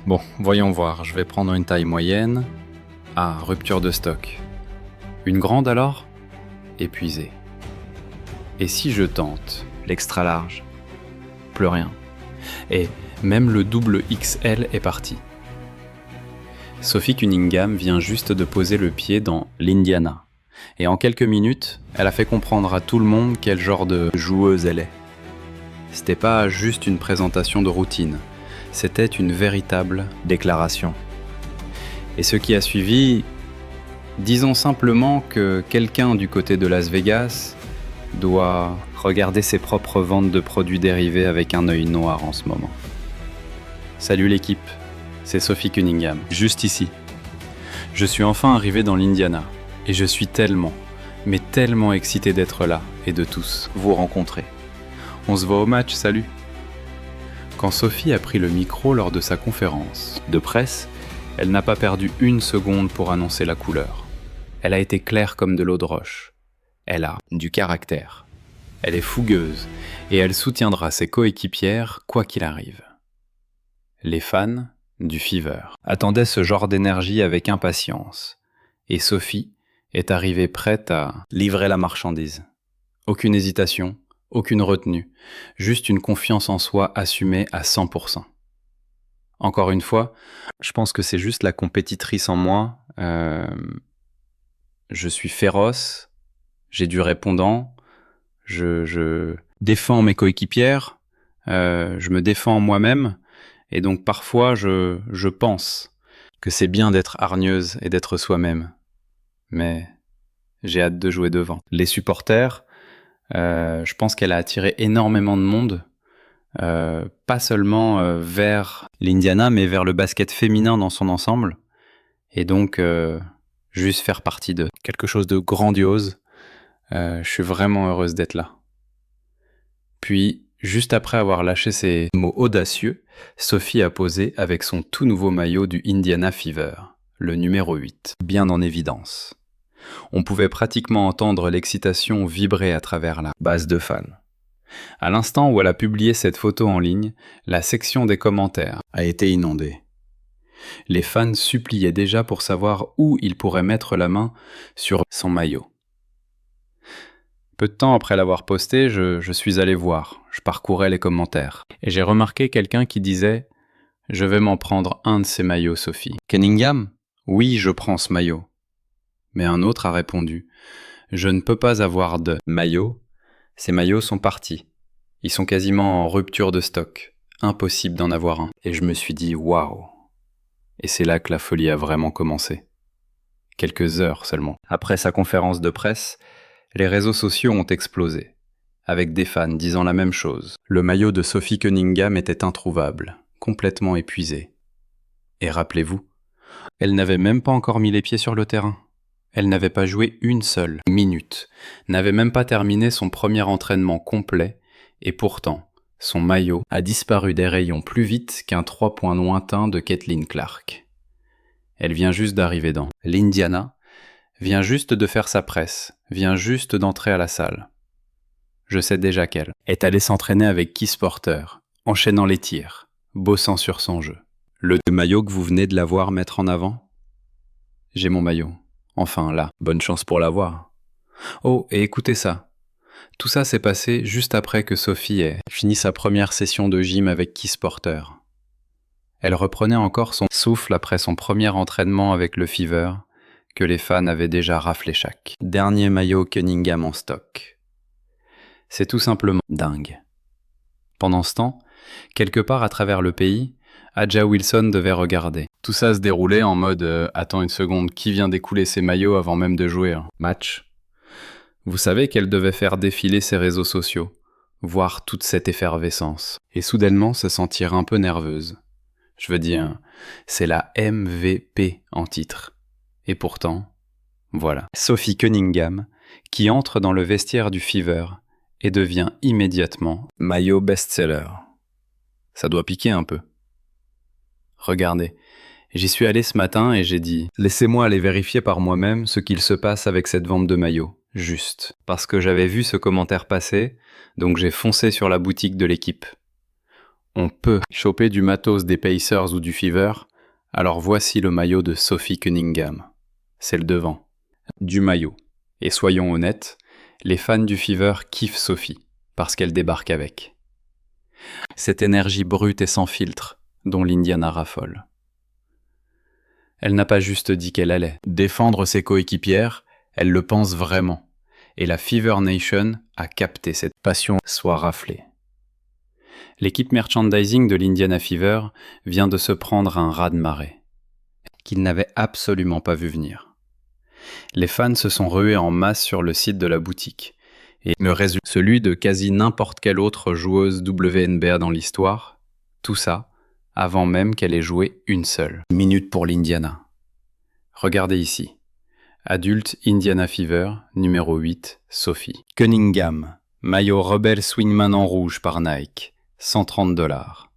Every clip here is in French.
Bon, voyons voir, je vais prendre une taille moyenne. Ah, rupture de stock. Une grande alors? Épuisée. Et si je tente l'extra large? Plus rien. Et même le double XL est parti. Sophie Cunningham vient juste de poser le pied dans l'Indiana. Et en quelques minutes, elle a fait comprendre à tout le monde quel genre de joueuse elle est. C'était pas juste une présentation de routine, c'était une véritable déclaration. Et ce qui a suivi, disons simplement que quelqu'un du côté de Las Vegas doit regarder ses propres ventes de produits dérivés avec un œil noir en ce moment. Salut l'équipe, c'est Sophie Cunningham, juste ici. Je suis enfin arrivé dans l'Indiana et je suis tellement, mais tellement excité d'être là et de tous vous rencontrer. On se voit au match, salut! Quand Sophie a pris le micro lors de sa conférence de presse, elle n'a pas perdu une seconde pour annoncer la couleur. Elle a été claire comme de l'eau de roche. Elle a du caractère. Elle est fougueuse et elle soutiendra ses coéquipières quoi qu'il arrive. Les fans du Fever attendaient ce genre d'énergie avec impatience. Et Sophie est arrivée prête à livrer la marchandise. Aucune hésitation, aucune retenue, juste une confiance en soi assumée à 100%. Encore une fois, je pense que c'est juste la compétitrice en moi. Je suis féroce, j'ai du répondant, je défends mes coéquipières, je me défends moi-même, et donc parfois je pense que c'est bien d'être hargneuse et d'être soi-même. Mais j'ai hâte de jouer devant. Les supporters, je pense qu'elle a attiré énormément de monde, pas seulement vers l'Indiana, mais vers le basket féminin dans son ensemble. Et donc, juste faire partie de quelque chose de grandiose. Je suis vraiment heureuse d'être là. Puis, juste après avoir lâché ces mots audacieux, Sophie a posé avec son tout nouveau maillot du Indiana Fever, le numéro 8, bien en évidence. On pouvait pratiquement entendre l'excitation vibrer à travers la base de fans. À l'instant où elle a publié cette photo en ligne, la section des commentaires a été inondée. Les fans suppliaient déjà pour savoir où ils pourraient mettre la main sur son maillot. Peu de temps après l'avoir posté, je suis allé voir, je parcourais les commentaires. Et j'ai remarqué quelqu'un qui disait « Je vais m'en prendre un de ces maillots, Sophie. » Cunningham ? Oui, je prends ce maillot. Mais un autre a répondu « Je ne peux pas avoir de maillot. Ces maillots sont partis. Ils sont quasiment en rupture de stock. Impossible d'en avoir un. » Et je me suis dit « Waouh !» Et c'est là que la folie a vraiment commencé. Quelques heures seulement. Après sa conférence de presse, les réseaux sociaux ont explosé, avec des fans disant la même chose. Le maillot de Sophie Cunningham était introuvable, complètement épuisé. Et rappelez-vous, elle n'avait même pas encore mis les pieds sur le terrain. Elle n'avait pas joué une seule minute, n'avait même pas terminé son premier entraînement complet, et pourtant, son maillot a disparu des rayons plus vite qu'un 3 points lointain de Caitlin Clark. Elle vient juste d'arriver dans l'Indiana, vient juste de faire sa presse, vient juste d'entrer à la salle. Je sais déjà qu'elle est allée s'entraîner avec Keith Porter, enchaînant les tirs, bossant sur son jeu. Le maillot que vous venez de la voir mettre en avant ? J'ai mon maillot. Enfin, là, bonne chance pour l'avoir. Oh, et écoutez ça. Tout ça s'est passé juste après que Sophie ait fini sa première session de gym avec Keith Porter. Elle reprenait encore son souffle après son premier entraînement avec le Fever, que les fans avaient déjà raflé chaque. Dernier maillot Cunningham en stock. C'est tout simplement dingue. Pendant ce temps, quelque part à travers le pays, A'ja Wilson devait regarder. Tout ça se déroulait en mode « Attends une seconde, qui vient d'écouler ses maillots avant même de jouer un match ?» Vous savez qu'elle devait faire défiler ses réseaux sociaux, voir toute cette effervescence, et soudainement se sentir un peu nerveuse. Je veux dire, c'est la MVP en titre. Et pourtant, voilà, Sophie Cunningham, qui entre dans le vestiaire du Fever et devient immédiatement maillot best-seller. Ça doit piquer un peu. Regardez, j'y suis allé ce matin et j'ai dit « Laissez-moi aller vérifier par moi-même ce qu'il se passe avec cette vente de maillots, juste. » Parce que j'avais vu ce commentaire passer, donc j'ai foncé sur la boutique de l'équipe. on peut choper du matos des Pacers ou du Fever, alors voici le maillot de Sophie Cunningham. C'est le devant. Du maillot. Et soyons honnêtes, les fans du Fever kiffent Sophie, parce qu'elle débarque avec. Cette énergie brute et sans filtre, dont l'Indiana raffole. Elle n'a pas juste dit qu'elle allait défendre ses coéquipières, elle le pense vraiment. Et la Fever Nation a capté cette passion soit raflée. L'équipe merchandising de l'Indiana Fever vient de se prendre un raz-de-marée, qu'ils n'avaient absolument pas vu venir. Les fans se sont rués en masse sur le site de la boutique, et le résultat, celui de quasi n'importe quelle autre joueuse WNBA dans l'histoire, tout ça avant même qu'elle ait joué une seule minute pour l'Indiana. Regardez ici. Adulte Indiana Fever, numéro 8, Sophie. Cunningham, maillot Rebel Swingman en rouge par Nike, $130.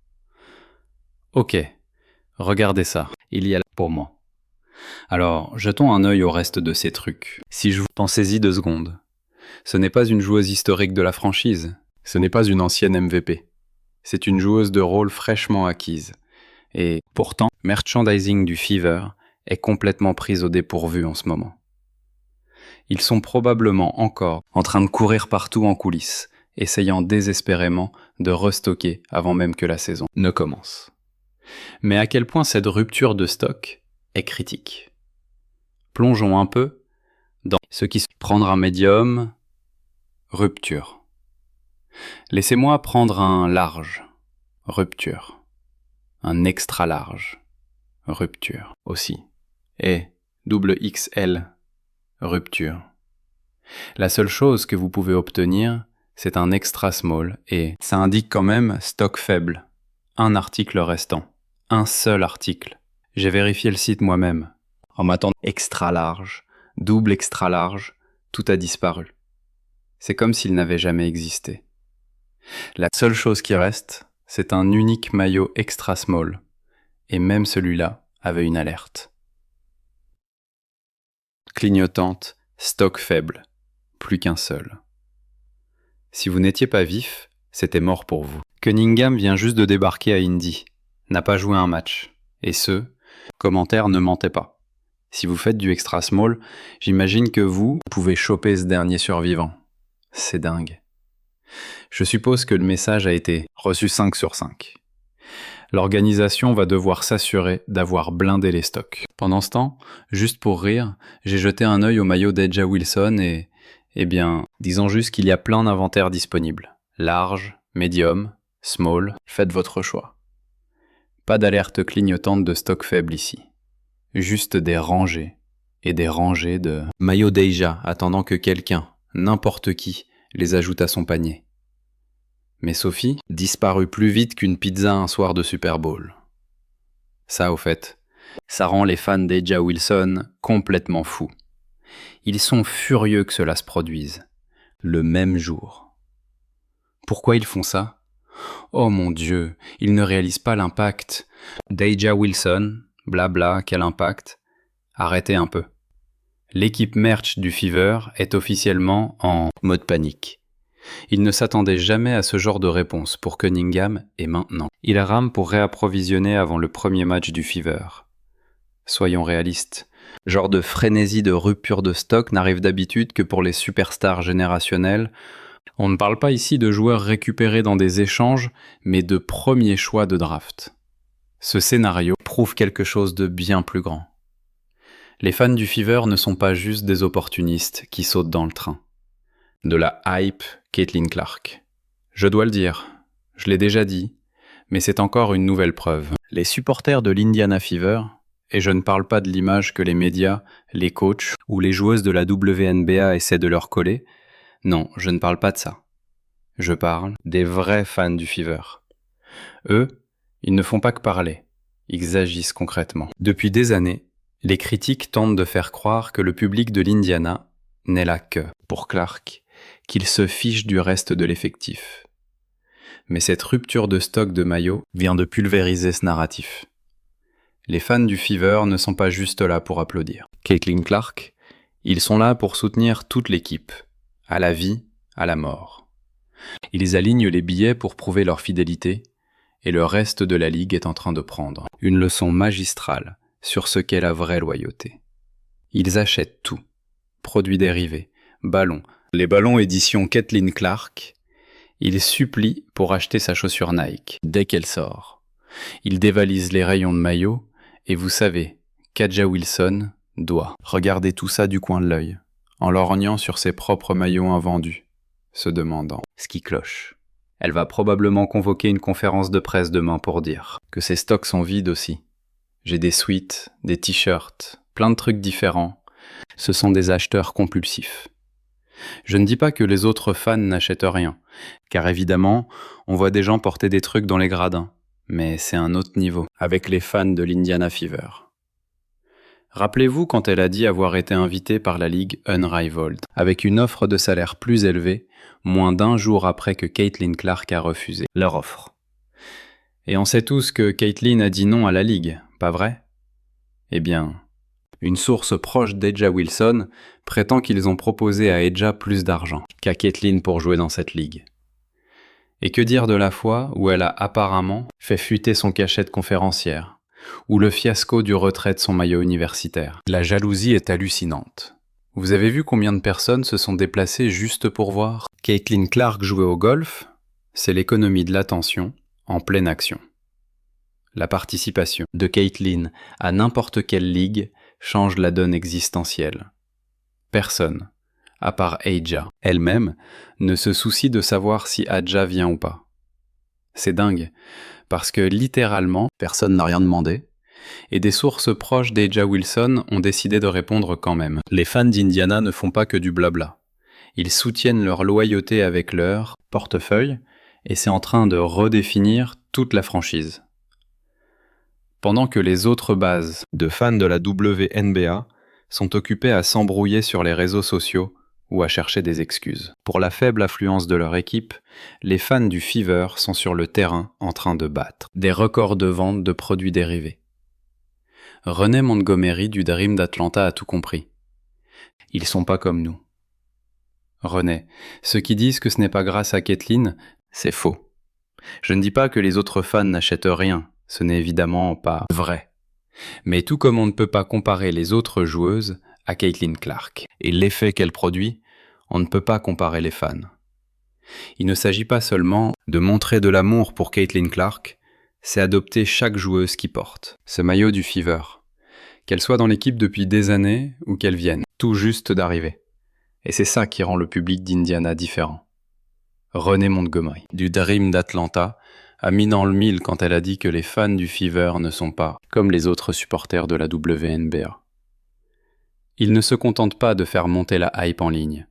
Ok, regardez ça, il y a là pour moi. Alors, jetons un œil au reste de ces trucs. Si je vous pensez-y 2 secondes. Ce n'est pas une joueuse historique de la franchise, ce n'est pas une ancienne MVP. C'est une joueuse de rôle fraîchement acquise. Et pourtant, merchandising du Fever est complètement prise au dépourvu en ce moment. Ils sont probablement encore en train de courir partout en coulisses, essayant désespérément de restocker avant même que la saison ne commence. Mais à quel point cette rupture de stock est critique. Plongeons un peu dans ce qui se prendre un médium, rupture. Laissez-moi prendre un large, rupture. Un extra large, rupture aussi. Et double XL, rupture. La seule chose que vous pouvez obtenir, c'est un extra small et ça indique quand même stock faible. Un article restant. Un seul article. J'ai vérifié le site moi-même. En m'attendant extra large, double extra large, tout a disparu. C'est comme s'il n'avait jamais existé. La seule chose qui reste, c'est un unique maillot extra small. Et même celui-là avait une alerte. Clignotante, stock faible, plus qu'un seul. Si vous n'étiez pas vif, c'était mort pour vous. Cunningham vient juste de débarquer à Indy, n'a pas joué un match. Et commentaires ne mentaient pas. Si vous faites du extra small, j'imagine que vous pouvez choper ce dernier survivant. C'est dingue. Je suppose que le message a été reçu 5 sur 5. L'organisation va devoir s'assurer d'avoir blindé les stocks. Pendant ce temps, juste pour rire, j'ai jeté un œil au maillot d'A'ja Wilson et, disons juste qu'il y a plein d'inventaires disponibles. Large, medium, small, faites votre choix. Pas d'alerte clignotante de stock faible ici. Juste des rangées et des rangées de maillots d'A'ja attendant que quelqu'un, n'importe qui, les ajoute à son panier. Mais Sophie disparut plus vite qu'une pizza un soir de Super Bowl. Ça, au fait, ça rend les fans d'A'ja Wilson complètement fous. Ils sont furieux que cela se produise, le même jour. Pourquoi ils font ça ? Oh mon Dieu, ils ne réalisent pas l'impact d'A'ja Wilson, blabla, quel impact ? Arrêtez un peu. L'équipe merch du Fever est officiellement en mode panique. Il ne s'attendait jamais à ce genre de réponse pour Cunningham et maintenant. Il rame pour réapprovisionner avant le premier match du Fever. Soyons réalistes. Genre de frénésie de rupture de stock n'arrive d'habitude que pour les superstars générationnels. On ne parle pas ici de joueurs récupérés dans des échanges, mais de premiers choix de draft. Ce scénario prouve quelque chose de bien plus grand. Les fans du Fever ne sont pas juste des opportunistes qui sautent dans le train. De la hype Caitlin Clark. Je dois le dire, je l'ai déjà dit, mais c'est encore une nouvelle preuve. Les supporters de l'Indiana Fever, et je ne parle pas de l'image que les médias, les coachs ou les joueuses de la WNBA essaient de leur coller, non, je ne parle pas de ça. Je parle des vrais fans du Fever. Eux, ils ne font pas que parler, ils agissent concrètement. Depuis des années, les critiques tentent de faire croire que le public de l'Indiana n'est là que pour Clark, qu'il se fiche du reste de l'effectif. Mais cette rupture de stock de maillots vient de pulvériser ce narratif. Les fans du Fever ne sont pas juste là pour applaudir Caitlin Clark, ils sont là pour soutenir toute l'équipe, à la vie, à la mort. Ils alignent les billets pour prouver leur fidélité, et le reste de la ligue est en train de prendre une leçon magistrale sur ce qu'est la vraie loyauté. Ils achètent tout. Produits dérivés, ballons, les ballons édition Caitlin Clark. Ils supplient pour acheter sa chaussure Nike dès qu'elle sort. Ils dévalisent les rayons de maillots et vous savez, Kaja Wilson doit regarder tout ça du coin de l'œil, en lorgnant sur ses propres maillots invendus, se demandant ce qui cloche. Elle va probablement convoquer une conférence de presse demain pour dire que ses stocks sont vides aussi. J'ai des sweats, des t-shirts, plein de trucs différents. Ce sont des acheteurs compulsifs. Je ne dis pas que les autres fans n'achètent rien, car évidemment, on voit des gens porter des trucs dans les gradins, mais c'est un autre niveau, avec les fans de l'Indiana Fever. Rappelez-vous quand elle a dit avoir été invitée par la Ligue Unrivaled, avec une offre de salaire plus élevée, moins d'un jour après que Caitlin Clark a refusé leur offre. Et on sait tous que Caitlin a dit non à la Ligue, pas vrai? Eh bien, une source proche d'Eja Wilson prétend qu'ils ont proposé à Eja plus d'argent qu'à Caitlin pour jouer dans cette ligue. Et que dire de la fois où elle a apparemment fait fuiter son cachet de conférencière, ou le fiasco du retrait de son maillot universitaire. La jalousie est hallucinante. Vous avez vu combien de personnes se sont déplacées juste pour voir Caitlin Clark jouer au golf? C'est l'économie de l'attention en pleine action. La participation de Caitlin à n'importe quelle ligue change la donne existentielle. Personne, à part Eja elle-même, ne se soucie de savoir si Adja vient ou pas. C'est dingue, parce que littéralement, personne n'a rien demandé, et des sources proches d'Eja Wilson ont décidé de répondre quand même. Les fans d'Indiana ne font pas que du blabla. Ils soutiennent leur loyauté avec leur portefeuille, et c'est en train de redéfinir toute la franchise. Pendant que les autres bases de fans de la WNBA sont occupés à s'embrouiller sur les réseaux sociaux ou à chercher des excuses. Pour la faible affluence de leur équipe, les fans du Fever sont sur le terrain en train de battre des records de vente de produits dérivés. René Montgomery du Dream d'Atlanta a tout compris. Ils sont pas comme nous. René, ceux qui disent que ce n'est pas grâce à Caitlin, c'est faux. Je ne dis pas que les autres fans n'achètent rien. Ce n'est évidemment pas vrai. Mais tout comme on ne peut pas comparer les autres joueuses à Caitlin Clark et l'effet qu'elle produit, on ne peut pas comparer les fans. Il ne s'agit pas seulement de montrer de l'amour pour Caitlin Clark, c'est adopter chaque joueuse qui porte ce maillot du Fever, qu'elle soit dans l'équipe depuis des années ou qu'elle vienne tout juste d'arriver. Et c'est ça qui rend le public d'Indiana différent. René Montgomery, du Dream d'Atlanta, a mis dans le mille quand elle a dit que les fans du Fever ne sont pas comme les autres supporters de la WNBA. Ils ne se contentent pas de faire monter la hype en ligne.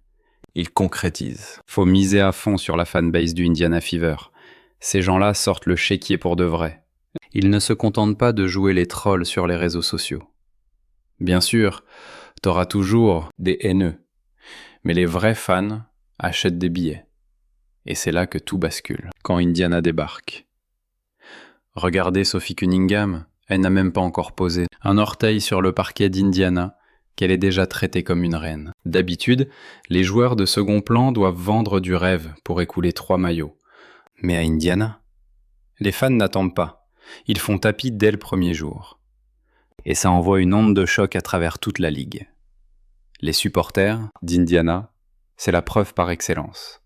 Ils concrétisent. Faut miser à fond sur la fanbase du Indiana Fever. Ces gens-là sortent le chéquier pour de vrai. Ils ne se contentent pas de jouer les trolls sur les réseaux sociaux. Bien sûr, t'auras toujours des haineux. Mais les vrais fans achètent des billets. Et c'est là que tout bascule, quand Indiana débarque. Regardez Sophie Cunningham, elle n'a même pas encore posé un orteil sur le parquet d'Indiana, qu'elle est déjà traitée comme une reine. D'habitude, les joueurs de second plan doivent vendre du rêve pour écouler 3 maillots. Mais à Indiana, les fans n'attendent pas, ils font tapis dès le premier jour. Et ça envoie une onde de choc à travers toute la ligue. Les supporters d'Indiana, c'est la preuve par excellence.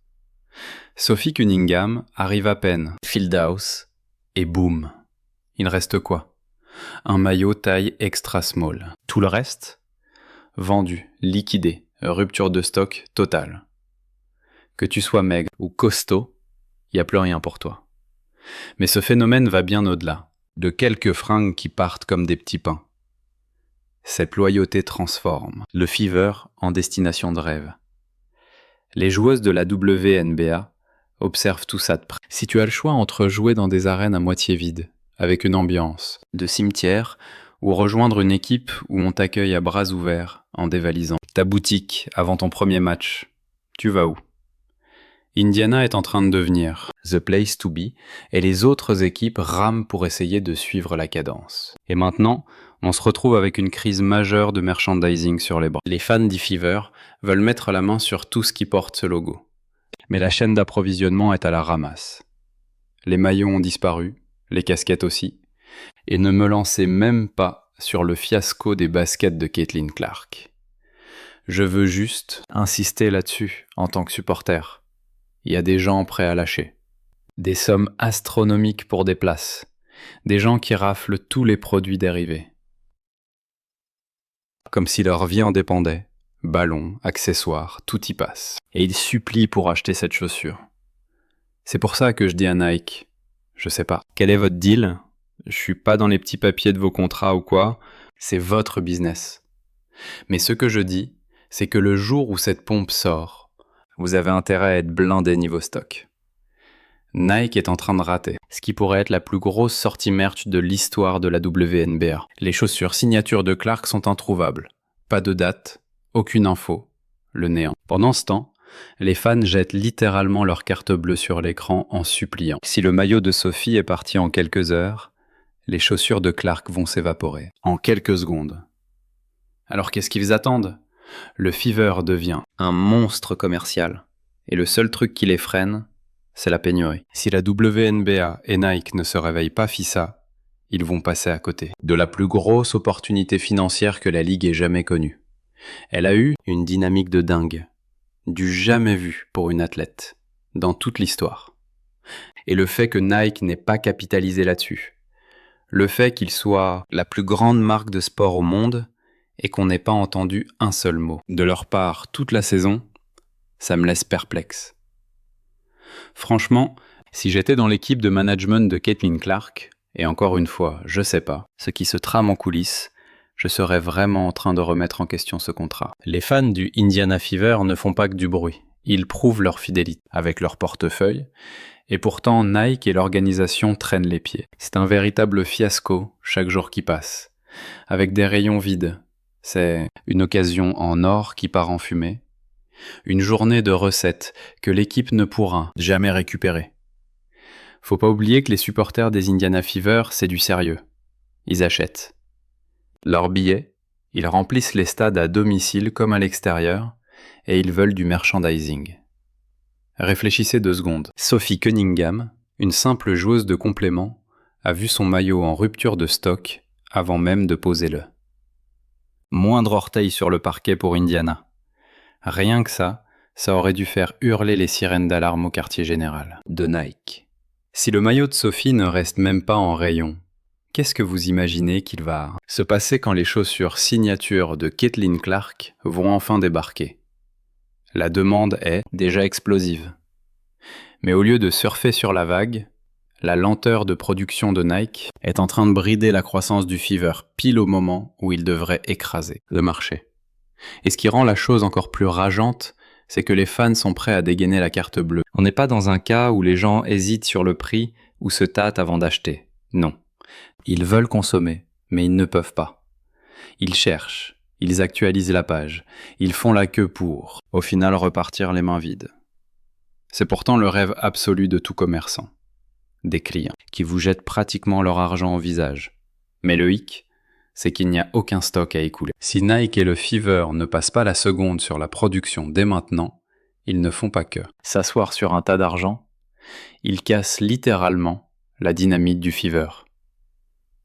Sophie Cunningham arrive à peine, field house, et boum. Il reste quoi? Un maillot taille extra small. Tout le reste? Vendu, liquidé, rupture de stock totale. Que tu sois maigre ou costaud, il n'y a plus rien pour toi. Mais ce phénomène va bien au-delà de quelques fringues qui partent comme des petits pains. Cette loyauté transforme le Fever en destination de rêve. Les joueuses de la WNBA observe tout ça de près. Si tu as le choix entre jouer dans des arènes à moitié vides, avec une ambiance de cimetière, ou rejoindre une équipe où on t'accueille à bras ouverts en dévalisant ta boutique avant ton premier match, tu vas où? Indiana est en train de devenir the place to be, et les autres équipes rament pour essayer de suivre la cadence. Et maintenant, on se retrouve avec une crise majeure de merchandising sur les bras. Les fans d'e-Fever veulent mettre la main sur tout ce qui porte ce logo. Mais la chaîne d'approvisionnement est à la ramasse. Les maillots ont disparu, les casquettes aussi, et ne me lancez même pas sur le fiasco des baskets de Caitlin Clark. Je veux juste insister là-dessus en tant que supporter. Il y a des gens prêts à lâcher. Des sommes astronomiques pour des places. Des gens qui raflent tous les produits dérivés. Comme si leur vie en dépendait. Ballons, accessoires, tout y passe. Et ils supplient pour acheter cette chaussure. C'est pour ça que je dis à Nike, je sais pas, quel est votre deal ? Je suis pas dans les petits papiers de vos contrats ou quoi, c'est votre business. Mais ce que je dis, c'est que le jour où cette pompe sort, vous avez intérêt à être blindé niveau stock. Nike est en train de rater ce qui pourrait être la plus grosse sortie merch de l'histoire de la WNBA. Les chaussures signature de Clark sont introuvables. Pas de date, aucune info, le néant. Pendant ce temps, les fans jettent littéralement leur carte bleue sur l'écran en suppliant. Si le maillot de Sophie est parti en quelques heures, les chaussures de Clark vont s'évaporer. En quelques secondes. Alors qu'est-ce qu'ils attendent ? Le Fever devient un monstre commercial. Et le seul truc qui les freine, c'est la pénurie. Si la WNBA et Nike ne se réveillent pas FISA, ils vont passer à côté de la plus grosse opportunité financière que la Ligue ait jamais connue. Elle a eu une dynamique de dingue, du jamais vu pour une athlète, dans toute l'histoire. Et le fait que Nike n'ait pas capitalisé là-dessus, le fait qu'il soit la plus grande marque de sport au monde et qu'on n'ait pas entendu un seul mot de leur part toute la saison, ça me laisse perplexe. Franchement, si j'étais dans l'équipe de management de Caitlin Clark, et encore une fois, je sais pas, ce qui se trame en coulisses, je serais vraiment en train de remettre en question ce contrat. Les fans du Indiana Fever ne font pas que du bruit. Ils prouvent leur fidélité avec leur portefeuille, et pourtant Nike et l'organisation traînent les pieds. C'est un véritable fiasco chaque jour qui passe, avec des rayons vides. C'est une occasion en or qui part en fumée, une journée de recettes que l'équipe ne pourra jamais récupérer. Faut pas oublier que les supporters des Indiana Fever, c'est du sérieux. Ils achètent. Leurs billets, ils remplissent les stades à domicile comme à l'extérieur, et ils veulent du merchandising. Réfléchissez 2 secondes. Sophie Cunningham, une simple joueuse de complément, a vu son maillot en rupture de stock avant même de poser le. Moindre orteil sur le parquet pour Indiana. Rien que ça aurait dû faire hurler les sirènes d'alarme au quartier général de Nike. Si le maillot de Sophie ne reste même pas en rayon, qu'est-ce que vous imaginez qu'il va se passer quand les chaussures signature de Caitlin Clark vont enfin débarquer ? La demande est déjà explosive. Mais au lieu de surfer sur la vague, la lenteur de production de Nike est en train de brider la croissance du Fever pile au moment où il devrait écraser le marché. Et ce qui rend la chose encore plus rageante, c'est que les fans sont prêts à dégainer la carte bleue. On n'est pas dans un cas où les gens hésitent sur le prix ou se tâtent avant d'acheter. Non. Ils veulent consommer, mais ils ne peuvent pas. Ils cherchent, ils actualisent la page, ils font la queue pour, au final, repartir les mains vides. C'est pourtant le rêve absolu de tout commerçant. Des clients qui vous jettent pratiquement leur argent au visage. Mais le hic, c'est qu'il n'y a aucun stock à écouler. Si Nike et le Fever ne passent pas la seconde sur la production dès maintenant, ils ne font pas que s'asseoir sur un tas d'argent, ils cassent littéralement la dynamite du Fever.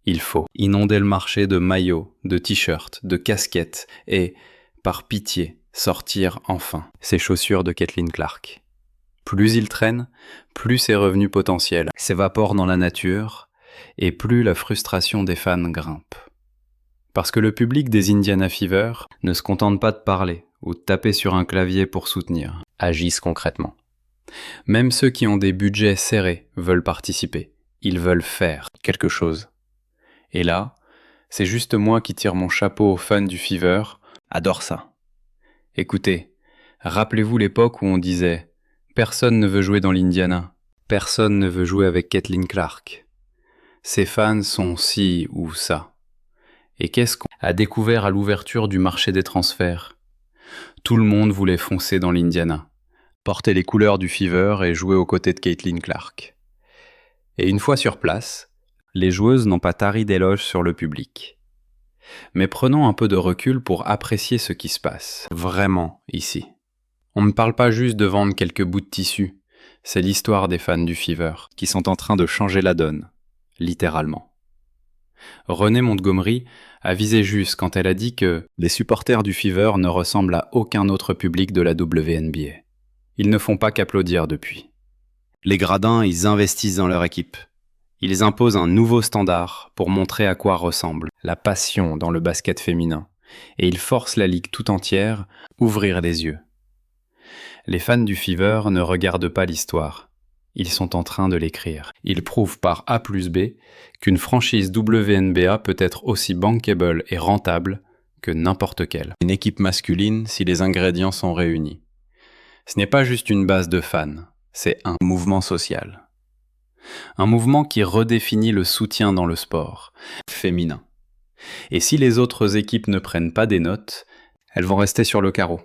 Il faut inonder le marché de maillots, de t-shirts, de casquettes et, par pitié, sortir enfin ces chaussures de Caitlin Clark. Plus ils traînent, plus ces revenus potentiels s'évaporent dans la nature et plus la frustration des fans grimpe. Parce que le public des Indiana Fever ne se contente pas de parler ou de taper sur un clavier pour soutenir, agissent concrètement. Même ceux qui ont des budgets serrés veulent participer, ils veulent faire quelque chose. Et là, c'est juste moi qui tire mon chapeau aux fans du Fever, adore ça. Écoutez, rappelez-vous l'époque où on disait « Personne ne veut jouer dans l'Indiana, personne ne veut jouer avec Caitlin Clark. Ces fans sont ci ou ça. » Et qu'est-ce qu'on a découvert à l'ouverture du marché des transferts ? Tout le monde voulait foncer dans l'Indiana, porter les couleurs du Fever et jouer aux côtés de Caitlin Clark. Et une fois sur place, les joueuses n'ont pas tari d'éloges sur le public. Mais prenons un peu de recul pour apprécier ce qui se passe, vraiment, ici. On ne parle pas juste de vendre quelques bouts de tissu, c'est l'histoire des fans du Fever, qui sont en train de changer la donne. littéralement. Renée Montgomery a visé juste quand elle a dit que les supporters du Fever ne ressemblent à aucun autre public de la WNBA. Ils ne font pas qu'applaudir depuis. Les gradins, ils investissent dans leur équipe. Ils imposent un nouveau standard pour montrer à quoi ressemble la passion dans le basket féminin. Et ils forcent la ligue tout entière à ouvrir les yeux. Les fans du Fever ne regardent pas l'histoire. Ils sont en train de l'écrire. Ils prouvent par A plus B qu'une franchise WNBA peut être aussi bankable et rentable que n'importe quelle. Une équipe masculine si les ingrédients sont réunis. Ce n'est pas juste une base de fans, c'est un mouvement social. Un mouvement qui redéfinit le soutien dans le sport féminin. Et si les autres équipes ne prennent pas des notes, elles vont rester sur le carreau,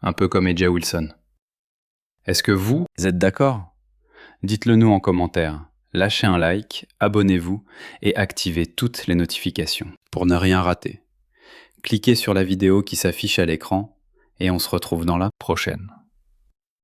un peu comme AJ Wilson. Est-ce que vous êtes d'accord ? Dites-le nous en commentaire, lâchez un like, abonnez-vous et activez toutes les notifications pour ne rien rater. Cliquez sur la vidéo qui s'affiche à l'écran et on se retrouve dans la prochaine.